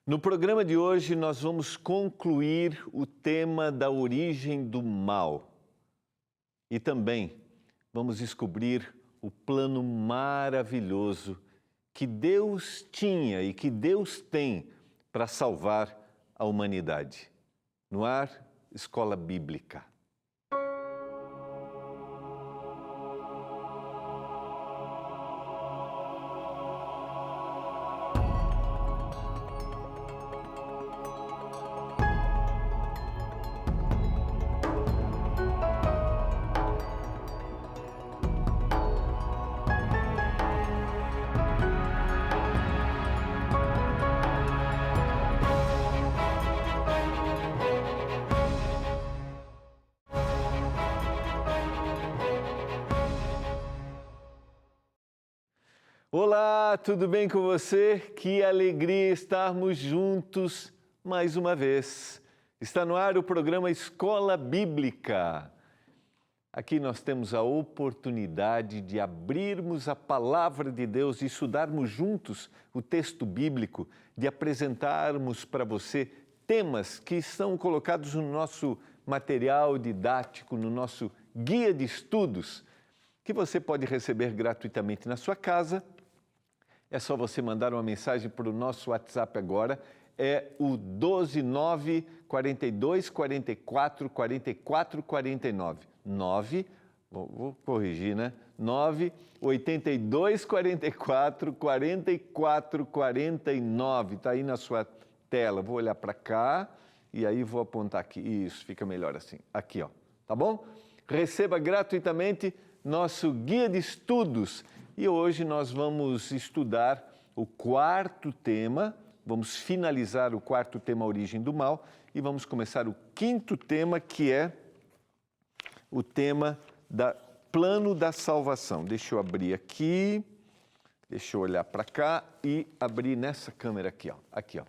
No programa de hoje, nós vamos concluir o tema da origem do mal. E também vamos descobrir o plano maravilhoso que Deus tinha e que Deus tem para salvar a humanidade. No ar, Escola Bíblica. Olá, tudo bem com você? Que alegria estarmos juntos mais uma vez. Está no ar o programa Escola Bíblica. Aqui nós temos a oportunidade de abrirmos a palavra de Deus, de estudarmos juntos o texto bíblico, de apresentarmos para você temas que são colocados no nosso material didático, no nosso guia de estudos, que você pode receber gratuitamente na sua casa. É só você mandar uma mensagem para o nosso WhatsApp agora, é o 129 42 44 44 49. Vou corrigir, né? 9 82 44 44 49. Está aí na sua tela. Vou olhar para cá e aí vou apontar aqui. Isso, fica melhor assim. Aqui, ó. Tá bom? Receba gratuitamente nosso guia de estudos. E hoje nós vamos estudar o quarto tema, vamos finalizar o quarto tema, a origem do mal, e vamos começar o quinto tema, que é o tema do plano da salvação. Deixa eu abrir aqui, deixa eu olhar para cá e abrir nessa câmera aqui, ó. Aqui, ó.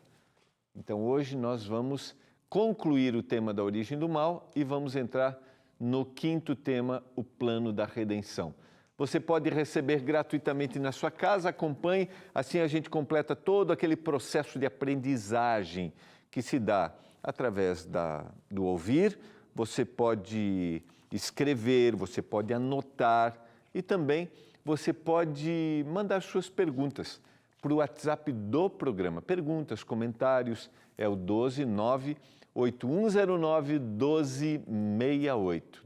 Então hoje nós vamos concluir o tema da origem do mal e vamos entrar no quinto tema, o plano da redenção. Você pode receber gratuitamente na sua casa, acompanhe, assim a gente completa todo aquele processo de aprendizagem que se dá através do ouvir. Você pode escrever, você pode anotar e também você pode mandar suas perguntas para o WhatsApp do programa. Perguntas, comentários, é o 12 98109 1268.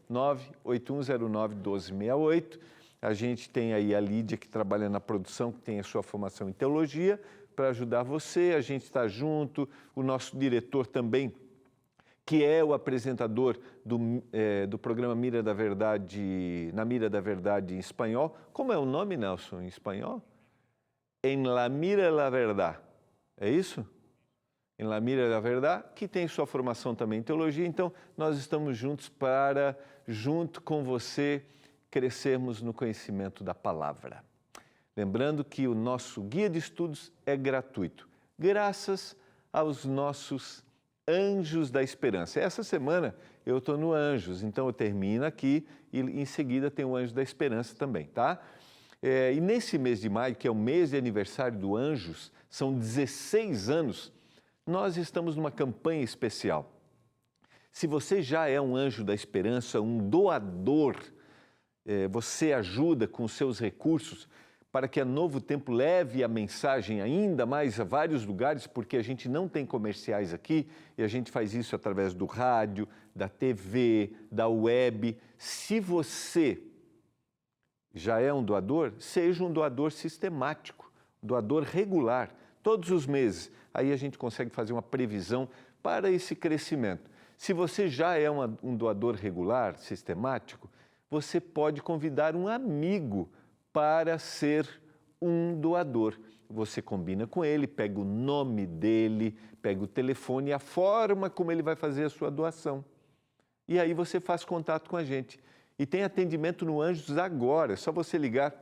98109-1268. A gente tem aí a Lídia, que trabalha na produção, que tem a sua formação em teologia, para ajudar você. A gente está junto, o nosso diretor também, que é o apresentador do programa Mira da Verdade, na Mira da Verdade em espanhol. Como é o nome, Nelson, em espanhol? En la Mira la Verdad. É isso? Em La Mira da Verdade, que tem sua formação também em teologia. Então, nós estamos juntos para, junto com você, crescermos no conhecimento da palavra. Lembrando que o nosso guia de estudos é gratuito, graças aos nossos Anjos da Esperança. Essa semana eu estou no Anjos, então eu termino aqui e em seguida tem o Anjo da Esperança também, tá? E nesse mês de maio, que é o mês de aniversário do Anjos, são 16 anos, nós estamos numa campanha especial. Se você já é um anjo da esperança, um doador, você ajuda com os seus recursos para que a Novo Tempo leve a mensagem ainda mais a vários lugares, porque a gente não tem comerciais aqui e a gente faz isso através do rádio, da TV, da web. Se você já é um doador, seja um doador sistemático, doador regular, todos os meses. Aí a gente consegue fazer uma previsão para esse crescimento. Se você já é um doador regular, sistemático, você pode convidar um amigo para ser um doador. Você combina com ele, pega o nome dele, pega o telefone e a forma como ele vai fazer a sua doação. E aí você faz contato com a gente. E tem atendimento no Anjos agora, é só você ligar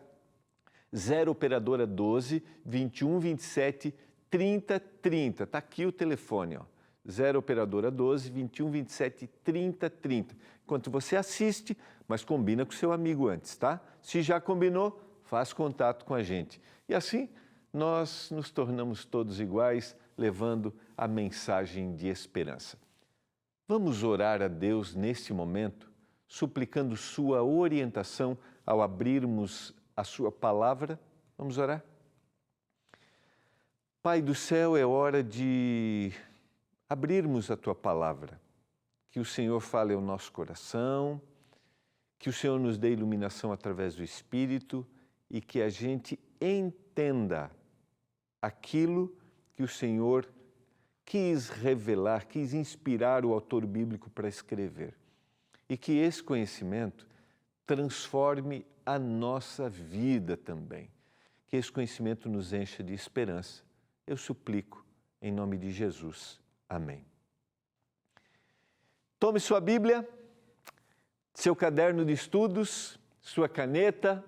0 operadora 12 21 27 30 30. Está aqui o telefone, ó. 0 operadora 12 21 27 30 30. Enquanto você assiste, mas combina com o seu amigo antes, tá? Se já combinou, faz contato com a gente. E assim nós nos tornamos todos iguais, levando a mensagem de esperança. Vamos orar a Deus neste momento, suplicando sua orientação ao abrirmos a sua palavra. Vamos orar? Pai do céu, é hora de abrirmos a tua palavra. Que o Senhor fale ao nosso coração, que o Senhor nos dê iluminação através do Espírito e que a gente entenda aquilo que o Senhor quis revelar, quis inspirar o autor bíblico para escrever. E que esse conhecimento transforme a nossa vida também. Que esse conhecimento nos encha de esperança. Eu suplico, em nome de Jesus. Amém. Tome sua Bíblia, seu caderno de estudos, sua caneta,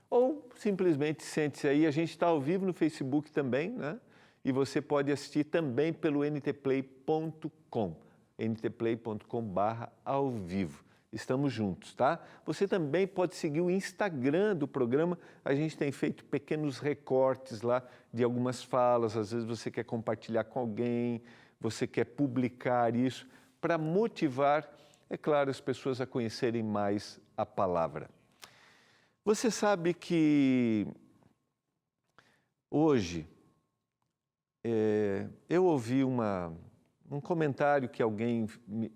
ou simplesmente sente-se aí. A gente está ao vivo no Facebook também, né? E você pode assistir também pelo ntplay.com, ntplay.com/ao vivo. Estamos juntos, tá? Você também pode seguir o Instagram do programa. A gente tem feito pequenos recortes lá de algumas falas. Às vezes você quer compartilhar com alguém, você quer publicar isso para motivar, é claro, as pessoas a conhecerem mais a palavra. Você sabe que hoje eu ouvi um comentário que alguém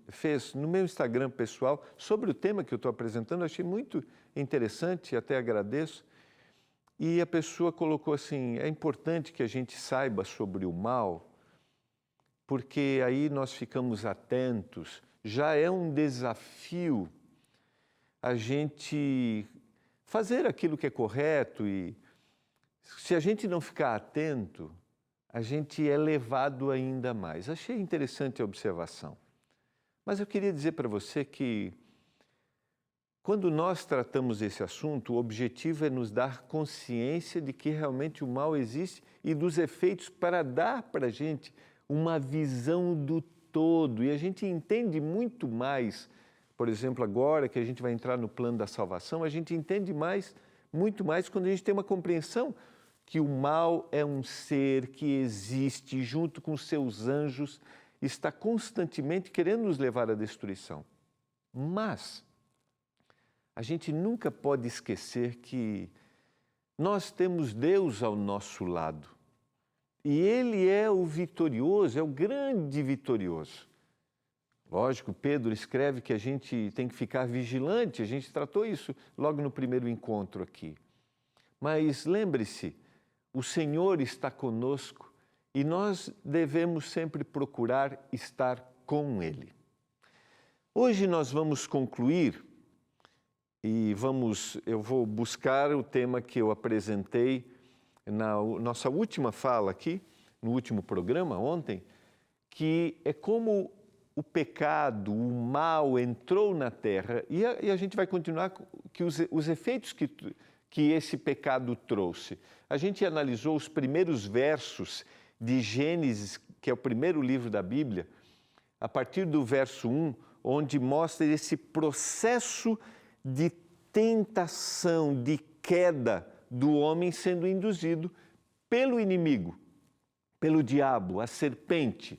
fez no meu Instagram pessoal sobre o tema que eu estou apresentando. Eu achei muito interessante e até agradeço. E a pessoa colocou assim: é importante que a gente saiba sobre o mal, porque aí nós ficamos atentos. Já é um desafio a gente fazer aquilo que é correto e se a gente não ficar atento, a gente é levado ainda mais. Achei interessante a observação. Mas eu queria dizer para você que quando nós tratamos esse assunto, o objetivo é nos dar consciência de que realmente o mal existe e dos efeitos para dar para a gente uma visão do todo. E a gente entende muito mais, por exemplo, agora que a gente vai entrar no plano da salvação, a gente entende muito mais quando a gente tem uma compreensão que o mal é um ser que existe junto com seus anjos, está constantemente querendo nos levar à destruição. Mas a gente nunca pode esquecer que nós temos Deus ao nosso lado. E Ele é o vitorioso, é o grande vitorioso. Lógico, Pedro escreve que a gente tem que ficar vigilante, a gente tratou isso logo no primeiro encontro aqui. Mas lembre-se, o Senhor está conosco e nós devemos sempre procurar estar com Ele. Hoje nós vamos concluir e eu vou buscar o tema que eu apresentei na nossa última fala aqui, no último programa ontem, que é como o pecado, o mal entrou na terra e a gente vai continuar que os efeitos que esse pecado trouxe. A gente analisou os primeiros versos de Gênesis, que é o primeiro livro da Bíblia, a partir do verso 1, onde mostra esse processo de tentação, de queda do homem sendo induzido pelo inimigo, pelo diabo, a serpente.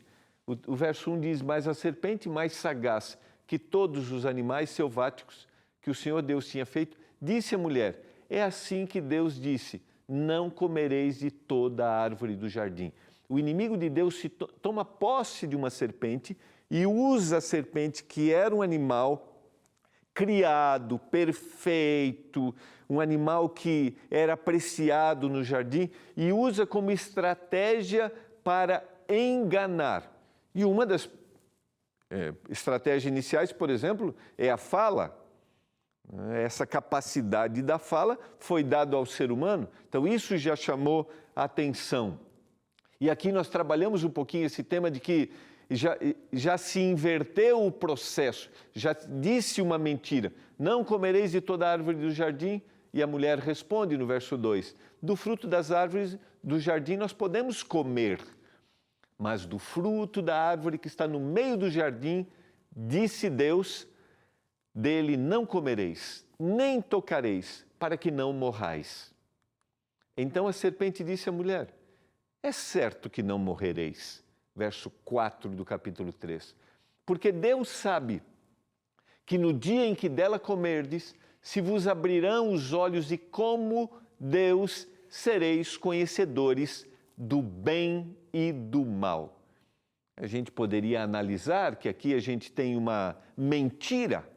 O verso 1 diz: mas a serpente mais sagaz que todos os animais selváticos que o Senhor Deus tinha feito, disse à mulher: é assim que Deus disse, não comereis de toda a árvore do jardim. O inimigo de Deus toma posse de uma serpente e usa a serpente, que era um animal criado, perfeito, um animal que era apreciado no jardim, e usa como estratégia para enganar. E uma das estratégias iniciais, por exemplo, é a fala. Essa capacidade da fala foi dada ao ser humano, então isso já chamou a atenção. E aqui nós trabalhamos um pouquinho esse tema de que já se inverteu o processo, já disse uma mentira: não comereis de toda a árvore do jardim, e a mulher responde no verso 2, do fruto das árvores do jardim nós podemos comer, mas do fruto da árvore que está no meio do jardim, disse Deus, dele não comereis, nem tocareis, para que não morrais. Então a serpente disse à mulher: é certo que não morrereis. Verso 4 do capítulo 3. Porque Deus sabe que no dia em que dela comerdes, se vos abrirão os olhos e como Deus sereis conhecedores do bem e do mal. A gente poderia analisar que aqui a gente tem uma mentira,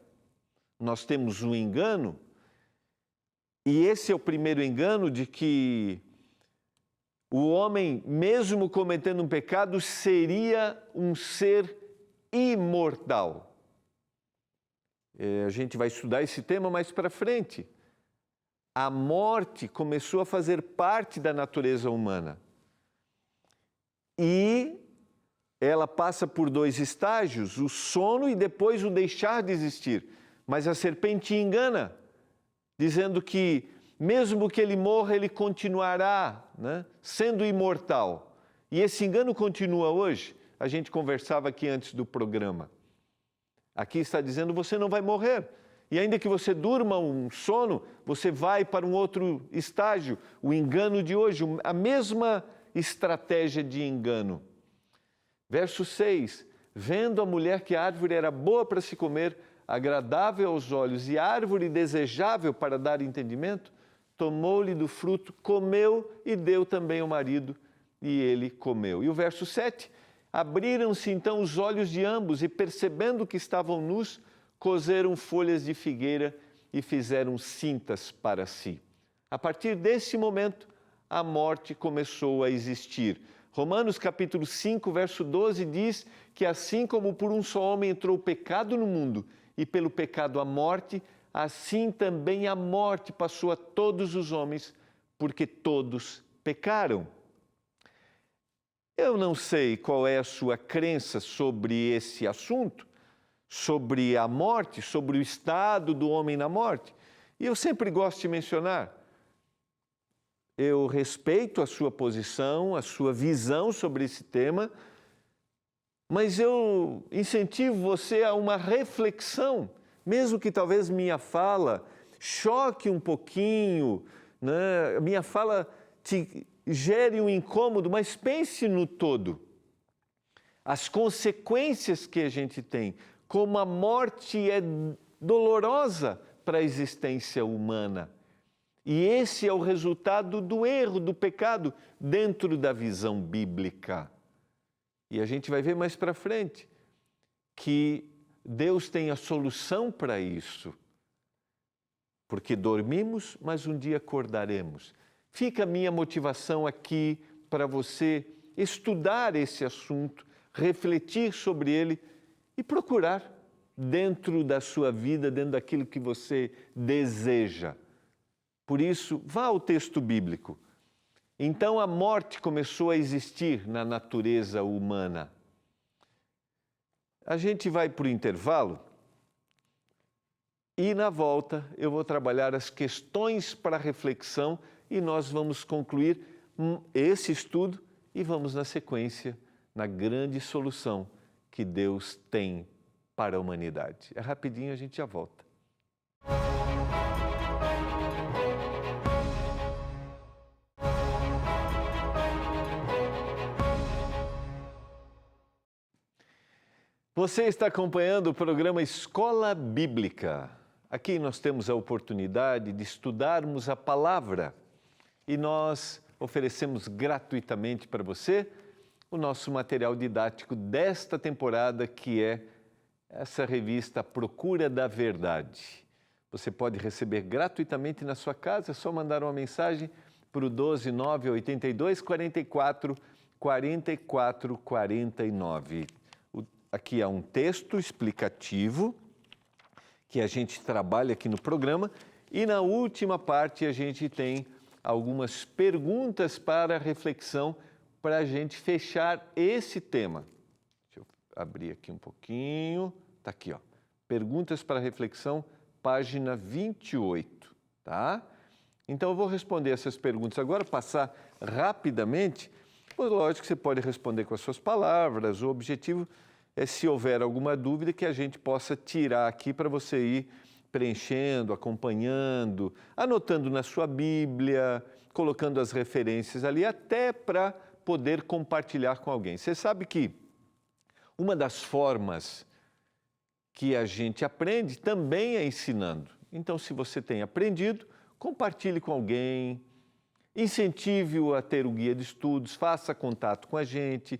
nós temos um engano, e esse é o primeiro engano de que o homem, mesmo cometendo um pecado, seria um ser imortal. A gente vai estudar esse tema mais para frente. A morte começou a fazer parte da natureza humana. E ela passa por 2 estágios, o sono e depois o deixar de existir. Mas a serpente engana, dizendo que mesmo que ele morra, ele continuará, né, sendo imortal. E esse engano continua hoje. A gente conversava aqui antes do programa. Aqui está dizendo, você não vai morrer. E ainda que você durma um sono, você vai para um outro estágio. O engano de hoje, a mesma estratégia de engano. Verso 6. Vendo a mulher que a árvore era boa para se comer, agradável aos olhos e árvore desejável para dar entendimento, tomou-lhe do fruto, comeu e deu também ao marido, e ele comeu. E o verso 7, abriram-se então os olhos de ambos e, percebendo que estavam nus, coseram folhas de figueira e fizeram cintas para si. A partir desse momento, a morte começou a existir. Romanos capítulo 5, verso 12 diz que assim como por um só homem entrou o pecado no mundo e pelo pecado a morte, assim também a morte passou a todos os homens, porque todos pecaram. Eu não sei qual é a sua crença sobre esse assunto, sobre a morte, sobre o estado do homem na morte. E eu sempre gosto de mencionar, eu respeito a sua posição, a sua visão sobre esse tema, mas eu incentivo você a uma reflexão, mesmo que talvez minha fala choque um pouquinho, né? Minha fala te gere um incômodo, mas pense no todo. As consequências que a gente tem, como a morte é dolorosa para a existência humana. E esse é o resultado do erro, do pecado, dentro da visão bíblica. E a gente vai ver mais para frente que Deus tem a solução para isso. Porque dormimos, mas um dia acordaremos. Fica a minha motivação aqui para você estudar esse assunto, refletir sobre ele e procurar dentro da sua vida, dentro daquilo que você deseja. Por isso, vá ao texto bíblico. Então a morte começou a existir na natureza humana. A gente vai para o intervalo e na volta eu vou trabalhar as questões para reflexão e nós vamos concluir esse estudo e vamos na sequência na grande solução que Deus tem para a humanidade. É rapidinho, a gente já volta. Você está acompanhando o programa Escola Bíblica. Aqui nós temos a oportunidade de estudarmos a palavra e nós oferecemos gratuitamente para você o nosso material didático desta temporada, que é essa revista Procura da Verdade. Você pode receber gratuitamente na sua casa, é só mandar uma mensagem para o 12 982 44 44 49. Aqui há um texto explicativo que a gente trabalha aqui no programa e na última parte a gente tem algumas perguntas para reflexão para a gente fechar esse tema. Deixa eu abrir aqui um pouquinho. Está aqui, ó. Perguntas para reflexão, página 28, tá? Então eu vou responder essas perguntas agora, passar rapidamente. Lógico que você pode responder com as suas palavras, o objetivo é, se houver alguma dúvida, que a gente possa tirar aqui para você ir preenchendo, acompanhando, anotando na sua Bíblia, colocando as referências ali, até para poder compartilhar com alguém. Você sabe que uma das formas que a gente aprende também é ensinando. Então, se você tem aprendido, compartilhe com alguém, incentive-o a ter o guia de estudos, faça contato com a gente,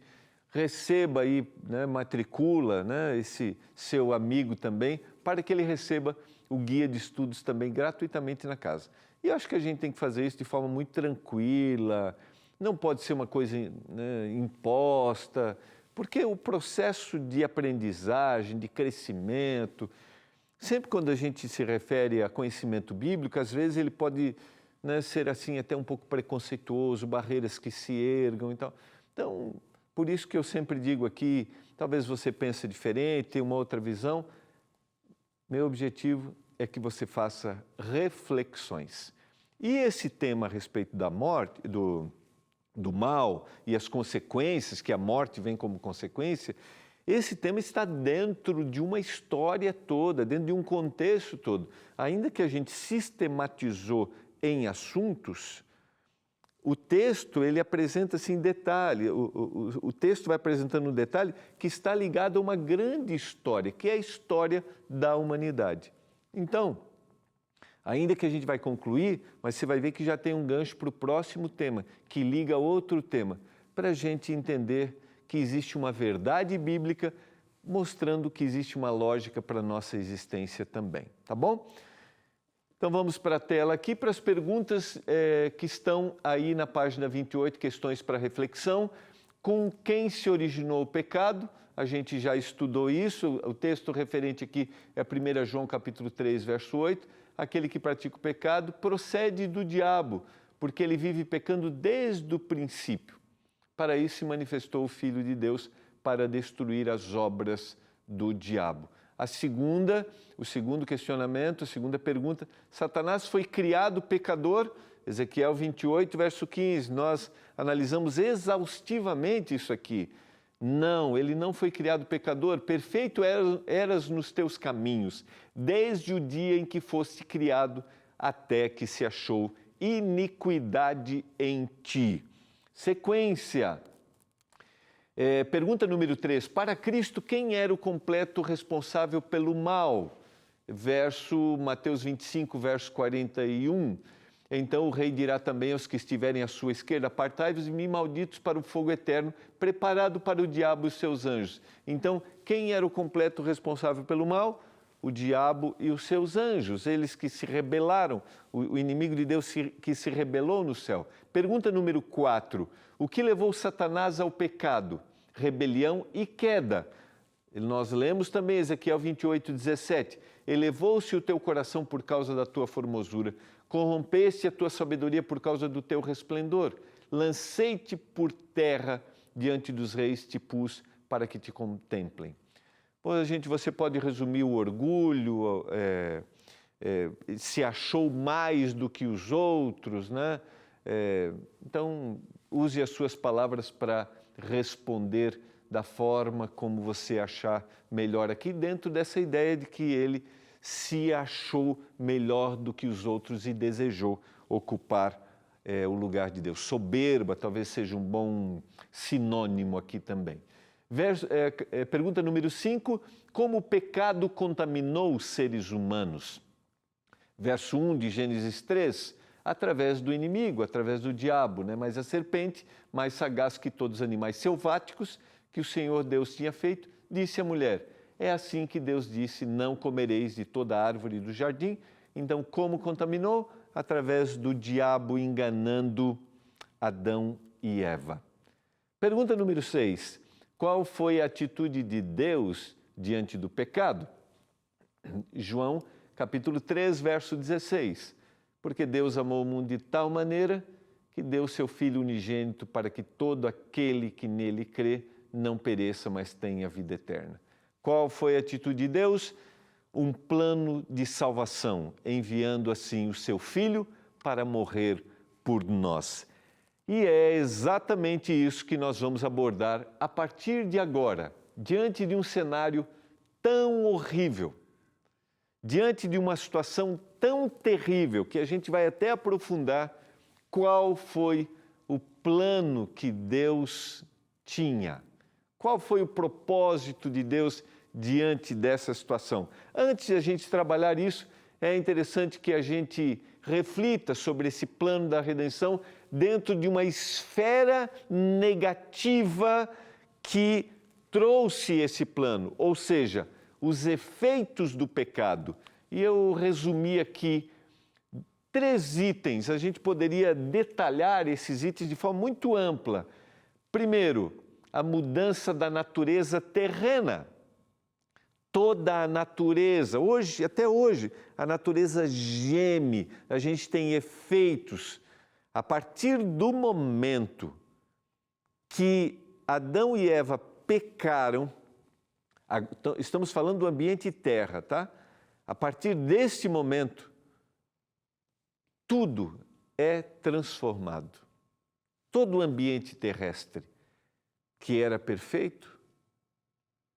receba aí, né, matricula, né, esse seu amigo também, para que ele receba o guia de estudos também gratuitamente na casa. E eu acho que a gente tem que fazer isso de forma muito tranquila, não pode ser uma coisa, né, imposta, porque o processo de aprendizagem, de crescimento, sempre quando a gente se refere a conhecimento bíblico, às vezes ele pode, né, ser assim até um pouco preconceituoso, barreiras que se ergam e tal. Então, por isso que eu sempre digo aqui, talvez você pense diferente, tenha uma outra visão. Meu objetivo é que você faça reflexões. E esse tema a respeito da morte, do mal e as consequências, que a morte vem como consequência, esse tema está dentro de uma história toda, dentro de um contexto todo. Ainda que a gente sistematizou em assuntos, o texto ele apresenta assim detalhe, o texto vai apresentando um detalhe que está ligado a uma grande história, que é a história da humanidade. Então, ainda que a gente vai concluir, mas você vai ver que já tem um gancho para o próximo tema, que liga a outro tema, para a gente entender que existe uma verdade bíblica mostrando que existe uma lógica para a nossa existência também, tá bom? Então vamos para a tela aqui para as perguntas que estão aí na página 28, questões para reflexão. Com quem se originou o pecado? A gente já estudou isso, o texto referente aqui é 1 João capítulo 3, verso 8. Aquele que pratica o pecado procede do diabo, porque ele vive pecando desde o princípio. Para isso se manifestou o Filho de Deus, para destruir as obras do diabo. O segundo questionamento, a segunda pergunta, Satanás foi criado pecador? Ezequiel 28, verso 15, nós analisamos exaustivamente isso aqui. Não, ele não foi criado pecador, perfeito eras nos teus caminhos, desde o dia em que foste criado até que se achou iniquidade em ti. Sequência. Pergunta número 3. Para Cristo, quem era o completo responsável pelo mal? Mateus 25, verso 41. Então o rei dirá também aos que estiverem à sua esquerda, apartai-vos de mim, malditos, para o fogo eterno, preparado para o diabo e os seus anjos. Então, quem era o completo responsável pelo mal? O diabo e os seus anjos, eles que se rebelaram, o inimigo de Deus que se rebelou no céu. Pergunta número 4. O que levou Satanás ao pecado? Rebelião e queda. Nós lemos também Ezequiel 28, 17. Elevou-se o teu coração por causa da tua formosura, corrompeste a tua sabedoria por causa do teu resplendor. Lancei-te por terra diante dos reis, te pus para que te contemplem. Pois, você pode resumir o orgulho, se achou mais do que os outros, né? Então, use as suas palavras para responder da forma como você achar melhor aqui, dentro dessa ideia de que ele se achou melhor do que os outros e desejou ocupar o lugar de Deus. Soberba talvez seja um bom sinônimo aqui também. Pergunta número 5, como o pecado contaminou os seres humanos? Verso 1 de Gênesis 3, através do inimigo, através do diabo, né? Mas a serpente, mais sagaz que todos os animais selváticos que o Senhor Deus tinha feito, disse à mulher, é assim que Deus disse, não comereis de toda árvore do jardim. Então, como contaminou? Através do diabo enganando Adão e Eva. Pergunta número 6. Qual foi a atitude de Deus diante do pecado? João, capítulo 3, verso 16. Porque Deus amou o mundo de tal maneira que deu seu Filho unigênito para que todo aquele que nele crê não pereça, mas tenha vida eterna. Qual foi a atitude de Deus? Um plano de salvação, enviando assim o seu Filho para morrer por nós. E é exatamente isso que nós vamos abordar a partir de agora, diante de um cenário tão horrível, diante de uma situação tão terrível, que a gente vai até aprofundar qual foi o plano que Deus tinha. Qual foi o propósito de Deus diante dessa situação? Antes de a gente trabalhar isso, é interessante que a gente reflita sobre esse plano da redenção dentro de uma esfera negativa que trouxe esse plano, ou seja, os efeitos do pecado. E eu resumi aqui 3 itens, a gente poderia detalhar esses itens de forma muito ampla. Primeiro, a mudança da natureza terrena. Toda a natureza, até hoje, a natureza geme, a gente tem efeitos. A partir do momento que Adão e Eva pecaram, estamos falando do ambiente terra, tá? A partir deste momento, tudo é transformado. Todo o ambiente terrestre, que era perfeito,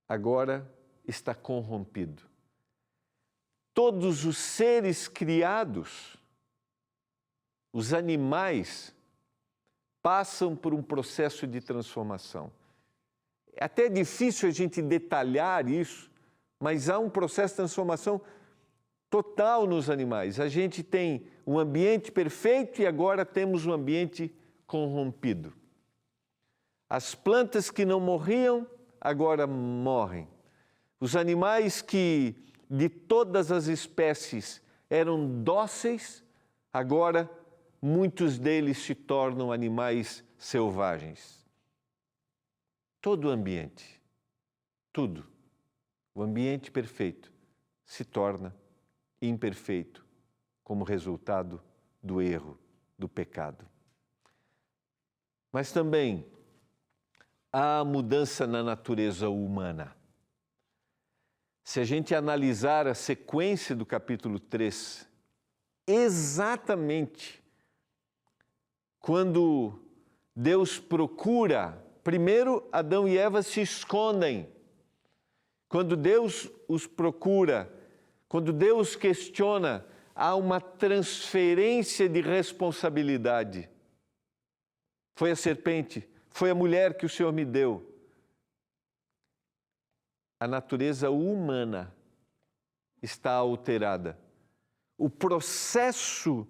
agora está corrompido. Todos os seres criados, os animais, passam por um processo de transformação. É até difícil a gente detalhar isso, mas há um processo de transformação total nos animais. A gente tem um ambiente perfeito e agora temos um ambiente corrompido. As plantas que não morriam, agora morrem. Os animais que de todas as espécies eram dóceis, agora muitos deles se tornam animais selvagens. Todo o ambiente, tudo, o ambiente perfeito se torna imperfeito como resultado do erro, do pecado. Mas também há mudança na natureza humana. Se a gente analisar a sequência do capítulo 3, exatamente quando Deus procura, primeiro Adão e Eva se escondem. Quando Deus os procura, quando Deus questiona, há uma transferência de responsabilidade. Foi a serpente, foi a mulher que o Senhor me deu. A natureza humana está alterada. O processo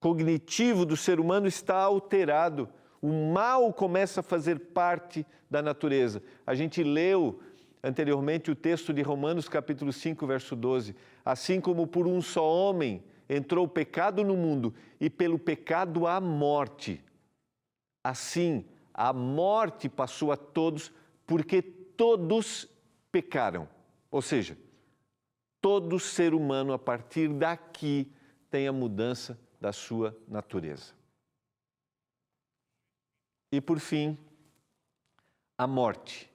cognitivo do ser humano está alterado. O mal começa a fazer parte da natureza. A gente leu anteriormente o texto de Romanos capítulo 5, verso 12. Assim como por um só homem entrou o pecado no mundo e pelo pecado a morte. Assim, a morte passou a todos porque todos pecaram. Ou seja, todo ser humano a partir daqui tem a mudança da sua natureza. E por fim, a morte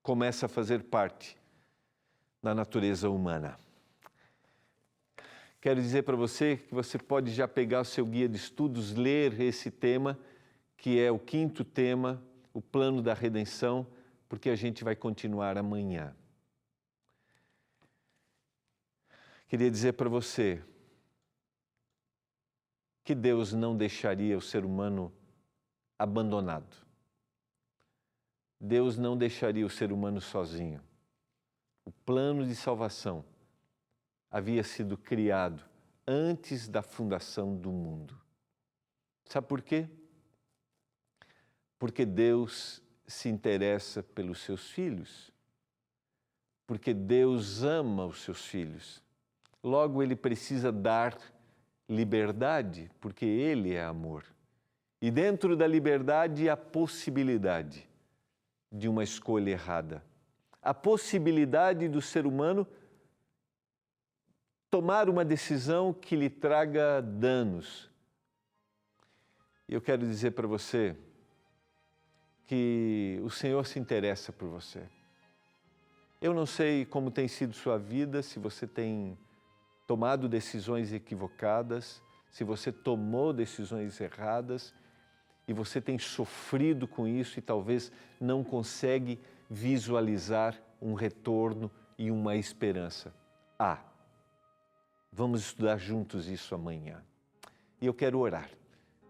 começa a fazer parte da natureza humana. Quero dizer para você que você pode já pegar o seu guia de estudos, ler esse tema, que é o 5º tema, o plano da redenção, porque a gente vai continuar amanhã. Queria dizer para você que Deus não deixaria o ser humano abandonado. Deus não deixaria o ser humano sozinho. O plano de salvação havia sido criado antes da fundação do mundo. Sabe por quê? Porque Deus se interessa pelos seus filhos. Porque Deus ama os seus filhos. Logo, Ele precisa dar liberdade, porque Ele é amor. E dentro da liberdade, a possibilidade de uma escolha errada. A possibilidade do ser humano tomar uma decisão que lhe traga danos. E eu quero dizer para você que o Senhor se interessa por você. Eu não sei como tem sido sua vida, se você tem tomado decisões equivocadas, se você tomou decisões erradas e você tem sofrido com isso e talvez não consegue visualizar um retorno e uma esperança. Vamos estudar juntos isso amanhã. E eu quero orar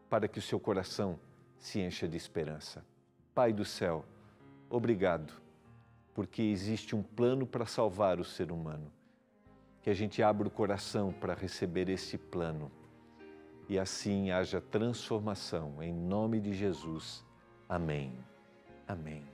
para que o seu coração se encha de esperança. Pai do céu, obrigado, porque existe um plano para salvar o ser humano. Que a gente abra o coração para receber esse plano e assim haja transformação. Em nome de Jesus. Amém. Amém.